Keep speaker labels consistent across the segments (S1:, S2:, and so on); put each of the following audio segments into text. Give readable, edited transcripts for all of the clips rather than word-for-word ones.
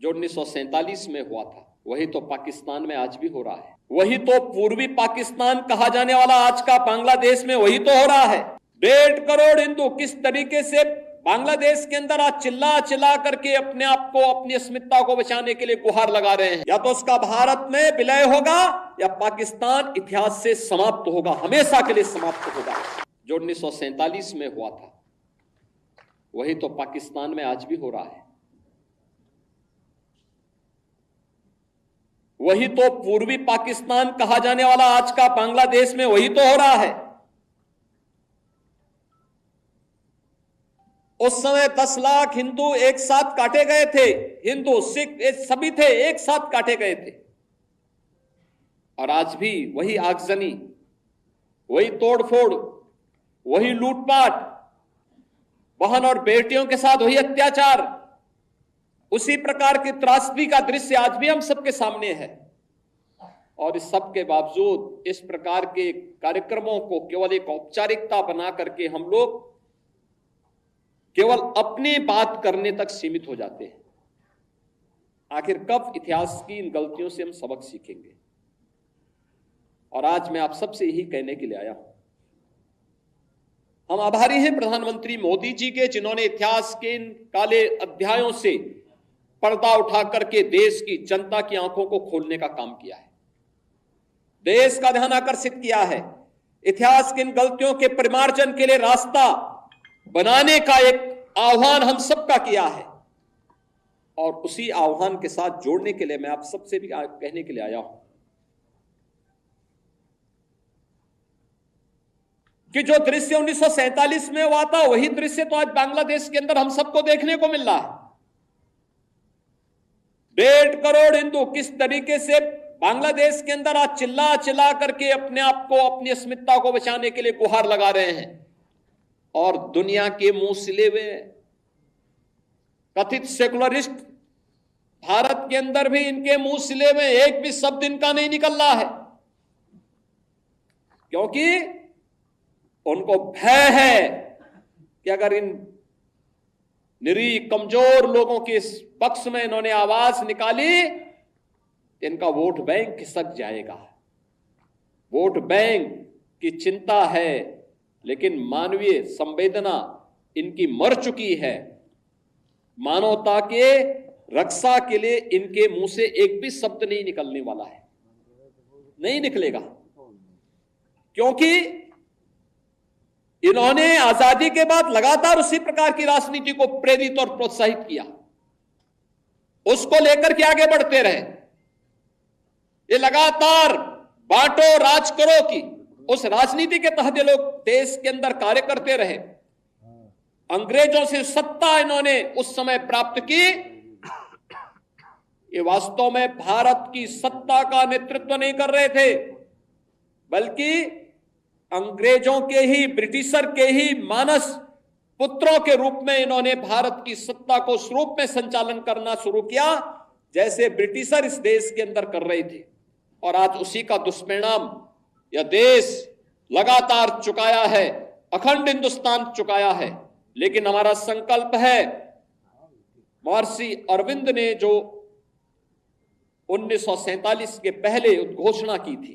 S1: जो 1947 में हुआ था वही तो पाकिस्तान में आज भी हो रहा है। वही तो पूर्वी पाकिस्तान कहा जाने वाला आज का बांग्लादेश में वही तो हो रहा है। 1.5 करोड़ हिंदू किस तरीके से बांग्लादेश के अंदर आज चिल्ला चिल्ला करके अपने आप को, अपनी अस्मिता को बचाने के लिए गुहार लगा रहे हैं। या तो उसका भारत में विलय होगा या पाकिस्तान इतिहास से समाप्त होगा, हमेशा के लिए समाप्त होगा। जो 1947 में हुआ था वही तो पाकिस्तान में आज भी हो रहा है। वही तो पूर्वी पाकिस्तान कहा जाने वाला आज का बांग्लादेश में वही तो हो रहा है। उस समय 10 लाख हिंदू एक साथ काटे गए थे। हिंदू, सिख, सभी थे, एक साथ काटे गए थे। और आज भी वही आगजनी, वही तोड़फोड़, वही लूटपाट, बहन और बेटियों के साथ वही अत्याचार, उसी प्रकार की त्रासदी का दृश्य आज भी हम सबके सामने है। और इस सब के बावजूद इस प्रकार के कार्यक्रमों को केवल एक औपचारिकता बना करके हम लोग केवल अपनी बात करने तक सीमित हो जाते हैं। आखिर कब इतिहास की इन गलतियों से हम सबक सीखेंगे? और आज मैं आप सबसे यही कहने के लिए आया हूं, हम आभारी हैं प्रधानमंत्री मोदी जी के, जिन्होंने इतिहास के इन काले अध्यायों से पर्दा उठा करके देश की जनता की आंखों को खोलने का काम किया है, देश का ध्यान आकर्षित किया है, इतिहास की इन गलतियों के परिमार्जन के लिए रास्ता बनाने का एक आह्वान हम सबका किया है। और उसी आह्वान के साथ जोड़ने के लिए मैं आप सबसे भी कहने के लिए आया हूं कि जो दृश्य 1947 में हुआ था वही दृश्य तो आज बांग्लादेश के अंदर हम सबको देखने को मिल रहा है। 1.5 करोड़ हिंदू किस तरीके से बांग्लादेश के अंदर आज चिल्ला चिल्ला करके अपने आप को, अपनी अस्मिता को बचाने के लिए गुहार लगा रहे हैं। और दुनिया के मुंह सिले हुए कथित सेकुलरिस्ट भारत के अंदर भी इनके मुंह सिले में एक भी शब्द इनका नहीं निकल रहा है, क्योंकि उनको भय है कि अगर इन निरीह कमजोर लोगों के इस पक्ष में इन्होंने आवाज निकाली तो इनका वोट बैंक खिसक जाएगा। वोट बैंक की चिंता है, लेकिन मानवीय संवेदना इनकी मर चुकी है। मानवता के रक्षा के लिए इनके मुंह से एक भी शब्द नहीं निकलने वाला है, नहीं निकलेगा, क्योंकि इन्होंने आजादी के बाद लगातार उसी प्रकार की राजनीति को प्रेरित और प्रोत्साहित किया, उसको लेकर के आगे बढ़ते रहे। ये लगातार बांटो राज करो की उस राजनीति के तहत ये लोग देश के अंदर कार्य करते रहे। अंग्रेजों से सत्ता इन्होंने उस समय प्राप्त की। ये वास्तव में भारत की सत्ता का नेतृत्व नहीं कर रहे थे, बल्कि अंग्रेजों के ही, ब्रिटिशर के ही मानस पुत्रों के रूप में इन्होंने भारत की सत्ता को उस रूप में संचालन करना शुरू किया जैसे ब्रिटिशर इस देश के अंदर कर रहे थे। और आज उसी का दुष्परिणाम यह देश लगातार चुकाया है, अखंड हिंदुस्तान चुकाया है। लेकिन हमारा संकल्प है, महर्षि अरविंद ने जो 1947 के पहले उद्घोषणा की थी,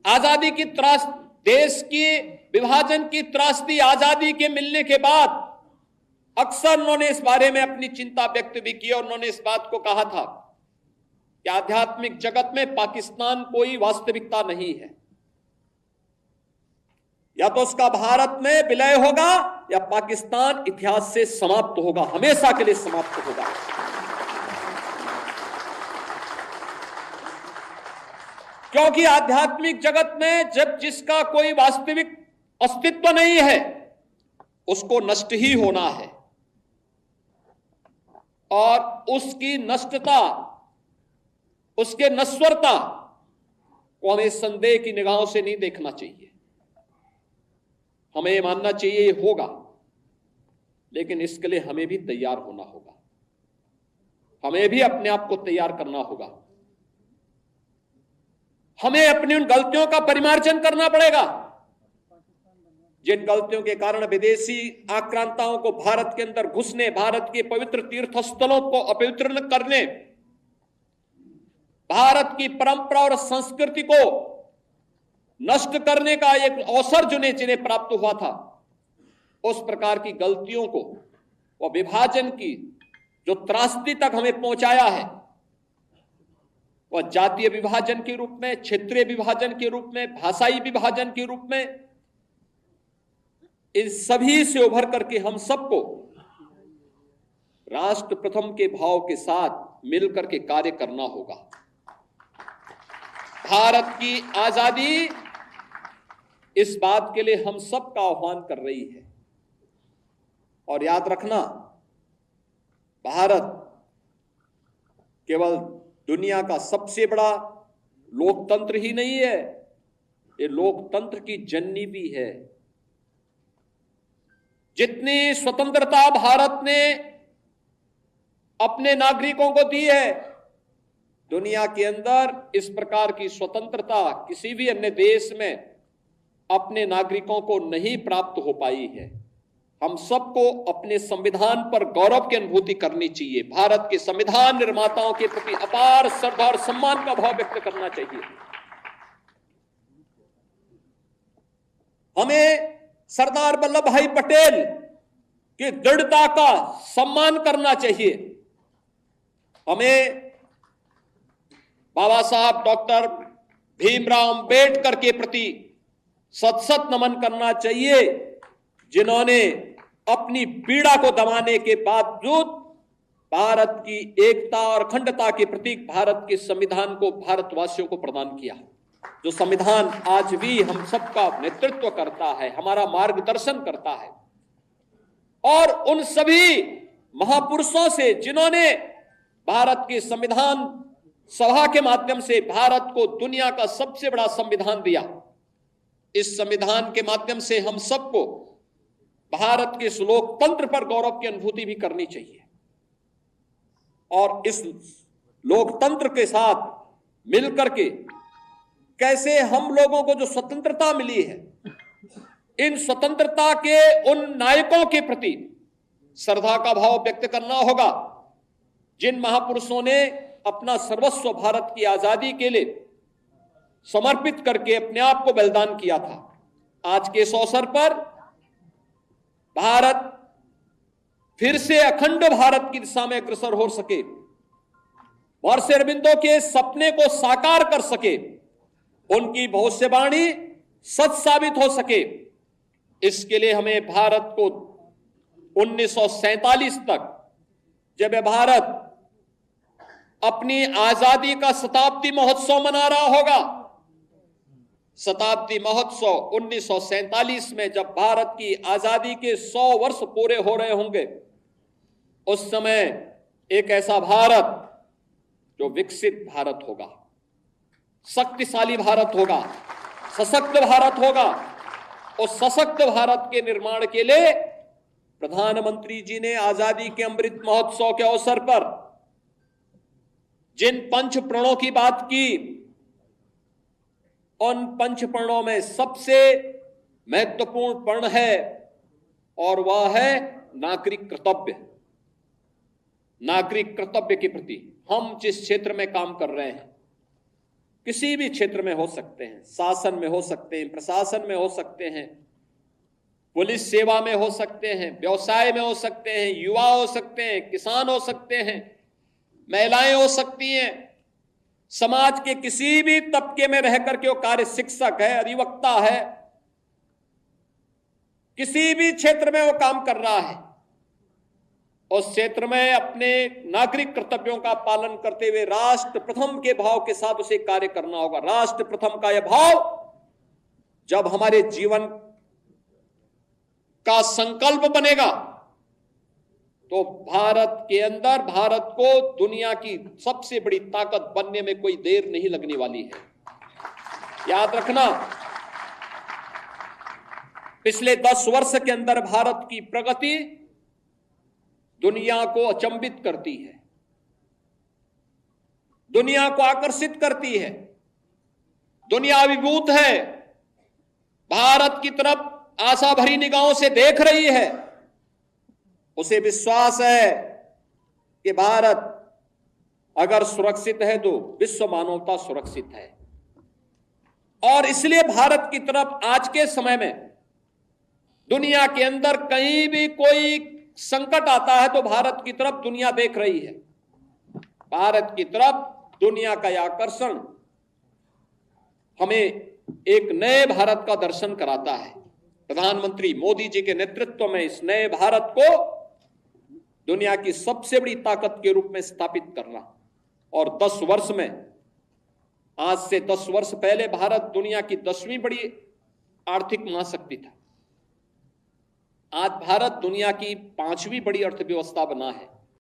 S1: आजादी की त्रास, देश की विभाजन की त्रासदी आजादी के मिलने के बाद अक्सर उन्होंने इस बारे में अपनी चिंता व्यक्त भी की। और उन्होंने इस बात को कहा था कि आध्यात्मिक जगत में पाकिस्तान कोई वास्तविकता नहीं है, या तो उसका भारत में विलय होगा या पाकिस्तान इतिहास से समाप्त होगा, हमेशा के लिए समाप्त होगा। क्योंकि आध्यात्मिक जगत में जब जिसका कोई वास्तविक अस्तित्व नहीं है उसको नष्ट ही होना है, और उसकी नष्टता, उसके नश्वरता को हमें संदेह की निगाहों से नहीं देखना चाहिए। हमें मानना चाहिए ये होगा, लेकिन इसके लिए हमें भी तैयार होना होगा, हमें भी अपने आप को तैयार करना होगा, हमें अपनी उन गलतियों का परिमार्जन करना पड़ेगा। जिन गलतियों के कारण विदेशी आक्रांताओं को भारत के अंदर घुसने, भारत के पवित्र तीर्थ स्थलों को अपवित्र करने, भारत की परंपरा और संस्कृति को नष्ट करने का एक अवसर जिन्हें प्राप्त हुआ था, उस प्रकार की गलतियों को, वह विभाजन की जो त्रासदी तक हमें पहुंचाया है, वह जातीय विभाजन के रूप में, क्षेत्रीय विभाजन के रूप में, भाषाई विभाजन के रूप में, इन सभी से उभर करके हम सबको राष्ट्र प्रथम के भाव के साथ मिलकर के कार्य करना होगा। भारत की आजादी इस बात के लिए हम सबका आह्वान कर रही है। और याद रखना, भारत केवल दुनिया का सबसे बड़ा लोकतंत्र ही नहीं है, ये लोकतंत्र की जननी भी है। जितनी स्वतंत्रता भारत ने अपने नागरिकों को दी है, दुनिया के अंदर इस प्रकार की स्वतंत्रता किसी भी अन्य देश में अपने नागरिकों को नहीं प्राप्त हो पाई है। हम सबको अपने संविधान पर गौरव की अनुभूति करनी चाहिए। भारत के संविधान निर्माताओं के प्रति अपार श्रद्धा और सम्मान का भाव व्यक्त करना चाहिए। हमें सरदार वल्लभ भाई पटेल की दृढ़ता का सम्मान करना चाहिए। हमें बाबा साहब डॉक्टर भीमराव अंबेडकर के प्रति सत सत नमन करना चाहिए, जिन्होंने अपनी पीड़ा को दबाने के बावजूद भारत की एकता और अखंडता के प्रतीक भारत के संविधान को भारतवासियों को प्रदान किया, जो संविधान आज भी हम सबका नेतृत्व करता है, हमारा मार्गदर्शन करता है। और उन सभी महापुरुषों से जिन्होंने भारत के संविधान सभा के माध्यम से भारत को दुनिया का सबसे बड़ा संविधान दिया, इस संविधान के माध्यम से हम सबको भारत के इस लोकतंत्र पर गौरव की अनुभूति भी करनी चाहिए। और इस लोकतंत्र के साथ मिलकर के कैसे हम लोगों को जो स्वतंत्रता मिली है, इन स्वतंत्रता के उन नायकों के प्रति श्रद्धा का भाव व्यक्त करना होगा, जिन महापुरुषों ने अपना सर्वस्व भारत की आजादी के लिए समर्पित करके अपने आप को बलिदान किया था। आज के इस अवसर पर भारत फिर से अखंड भारत की दिशा में अग्रसर हो सके, महर्षि अरबिंदो के सपने को साकार कर सके, उनकी भविष्यवाणी सच साबित हो सके, इसके लिए हमें भारत को 1947 तक, जब भारत अपनी आजादी का शताब्दी महोत्सव मना रहा होगा, शताब्दी महोत्सव 1947 में जब भारत की आजादी के 100 वर्ष पूरे हो रहे होंगे, उस समय एक ऐसा भारत जो विकसित भारत होगा, शक्तिशाली भारत होगा, सशक्त भारत होगा। उस सशक्त भारत के निर्माण के लिए प्रधानमंत्री जी ने आजादी के अमृत महोत्सव के अवसर पर जिन पंच प्रणों की बात की, उन पंच प्रणों में सबसे महत्वपूर्ण प्रण है और वह है नागरिक कर्तव्य। नागरिक कर्तव्य के प्रति हम जिस क्षेत्र में काम कर रहे हैं, किसी भी क्षेत्र में हो सकते हैं, शासन में हो सकते हैं, प्रशासन में हो सकते हैं, पुलिस सेवा में हो सकते हैं, व्यवसाय में हो सकते हैं, युवा हो सकते हैं, किसान हो सकते हैं, महिलाएं हो सकती हैं, समाज के किसी भी तबके में रहकर के वो कार्य, शिक्षक है, अधिवक्ता है, किसी भी क्षेत्र में वो काम कर रहा है, उस क्षेत्र में अपने नागरिक कर्तव्यों का पालन करते हुए राष्ट्र प्रथम के भाव के साथ उसे कार्य करना होगा। राष्ट्र प्रथम का यह भाव जब हमारे जीवन का संकल्प बनेगा, तो भारत के अंदर भारत को दुनिया की सबसे बड़ी ताकत बनने में कोई देर नहीं लगने वाली है। याद रखना, पिछले 10 वर्ष के अंदर भारत की प्रगति दुनिया को अचंभित करती है, दुनिया को आकर्षित करती है। दुनिया अभिभूत है, भारत की तरफ आशा भरी निगाहों से देख रही है, उसे विश्वास है कि भारत अगर सुरक्षित है तो विश्व मानवता सुरक्षित है। और इसलिए भारत की तरफ आज के समय में दुनिया के अंदर कहीं भी कोई संकट आता है तो भारत की तरफ दुनिया देख रही है। भारत की तरफ दुनिया का यह आकर्षण हमें एक नए भारत का दर्शन कराता है। प्रधानमंत्री मोदी जी के नेतृत्व में इस नए भारत को दुनिया की सबसे बड़ी ताकत के रूप में स्थापित करना, और 10 वर्ष में, आज से 10 वर्ष पहले भारत दुनिया की 10वीं बड़ी आर्थिक महाशक्ति था। आज भारत दुनिया की 5वीं बड़ी अर्थव्यवस्था बना है।